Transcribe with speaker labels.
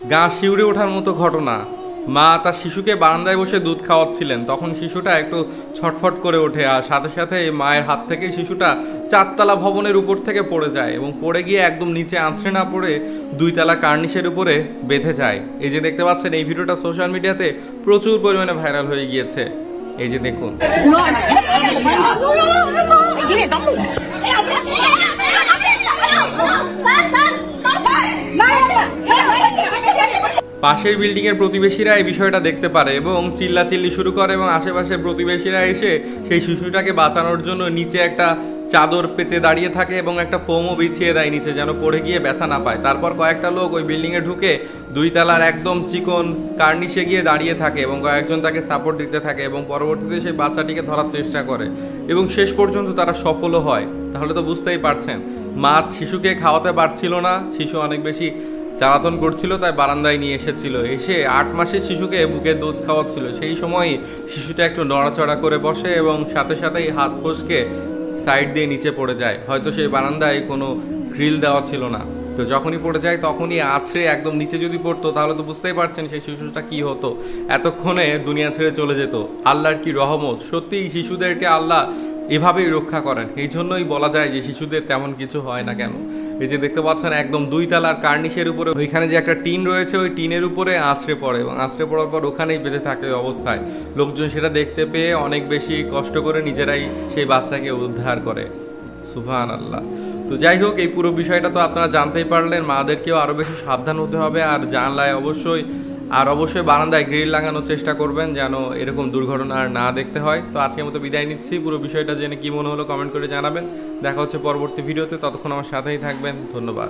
Speaker 1: গা শিউরে ওঠার মতো ঘটনা। মা তার শিশুকে বারান্দায় বসে দুধ খাওয়াচ্ছিলেন, তখন শিশুটা একটু ছটফট করে ওঠে আর সাথে সাথে মায়ের হাত থেকে শিশুটা 4তলা ভবনের উপর থেকে পড়ে যায় এবং পড়ে গিয়ে একদম নিচে আঁচড়ে না পড়ে 2তলা কার্নিশের উপরে বেঁধে যায়। এই যে দেখতে পাচ্ছেন, এই ভিডিওটা সোশ্যাল মিডিয়াতে প্রচুর পরিমাণে ভাইরাল হয়ে গিয়েছে। এই যে দেখুন। পাশের বিল্ডিং এর প্রতিবেশীরা এই বিষয়টা দেখতে পারে এবং চিল্লাচিল্লি শুরু করে এবং আশেপাশের প্রতিবেশীরা এসে সেই শিশুটাকে বাঁচানোর জন্য নিচে একটা চাদর পেতে দাঁড়িয়ে থাকে এবং একটা ফোমও বিছিয়ে দেয় নিচে, যেন পড়ে গিয়ে ব্যথা না পায়। তারপর কয়েকটা লোক ওই বিল্ডিংয়ে ঢুকে 2তলার একদম চিকন কার্নিশে গিয়ে দাঁড়িয়ে থাকে এবং কয়েকজন তাকে সাপোর্ট দিতে থাকে এবং পরবর্তীতে সেই বাচ্চাটিকে ধরার চেষ্টা করে এবং শেষ পর্যন্ত তারা সফলও হয়। তাহলে তো বুঝতেই পারছেন, মা শিশুকে খাওয়াতে পারছিল না, শিশু অনেক বেশি জ্বালাতন করছিল, তাই বারান্দায় নিয়ে এসেছিল। এসে 8 মাসের শিশুকে বুকে দুধ খাওয়াচ্ছিল। সেই সময়ই শিশুটা একটু নড়াচড়া করে বসে এবং সাথে সাথেই হাত ফসকে সাইড দিয়ে নিচে পড়ে যায়। হয়তো সেই বারান্দায় কোনো গ্রিল দেওয়া ছিল না, তো যখনই পড়ে যায় তখনই আছড়ে একদম নিচে যদি পড়তো তাহলে তো বুঝতেই পারছেন সেই শিশুটা কি হতো। এতক্ষণে দুনিয়া ছেড়ে চলে যেত। আল্লাহর কি রহমত! সত্যিই শিশুদেরকে আল্লাহ এভাবেই রক্ষা করেন। এই জন্যই বলা যায় যে শিশুদের তেমন কিছু হয় না কেন। এই যে দেখতে পাচ্ছেন, একদম 2তলার কার্নিশের উপরে ওইখানে যে একটা টিন রয়েছে, ওই টিনের উপরে আছড়ে পড়ে এবং আছড়ে পড়ার পর ওখানেই বেঁধে থাকে ওই অবস্থায়। লোকজন সেটা দেখতে পেয়ে অনেক বেশি কষ্ট করে নিজেরাই সেই বাচ্চাকে উদ্ধার করে। সুবহানাল্লাহ। তো যাই হোক, এই পুরো বিষয়টা তো আপনারা জানতেই পারলেন। মাদেরকেও আরও বেশি সাবধান হতে হবে আর জানলায় অবশ্যই বারান্দায় গ্রিল লাগানোর চেষ্টা করবেন যেন এরকম দুর্ঘটনা আর না দেখতে হয়। তো আজকের মতো বিদায় নিচ্ছি। পুরো বিষয়টা জেনে কী মনে হলো কমেন্ট করে জানাবেন। দেখা হচ্ছে পরবর্তী ভিডিওতে, ততক্ষণ আমার সাথেই থাকবেন। ধন্যবাদ।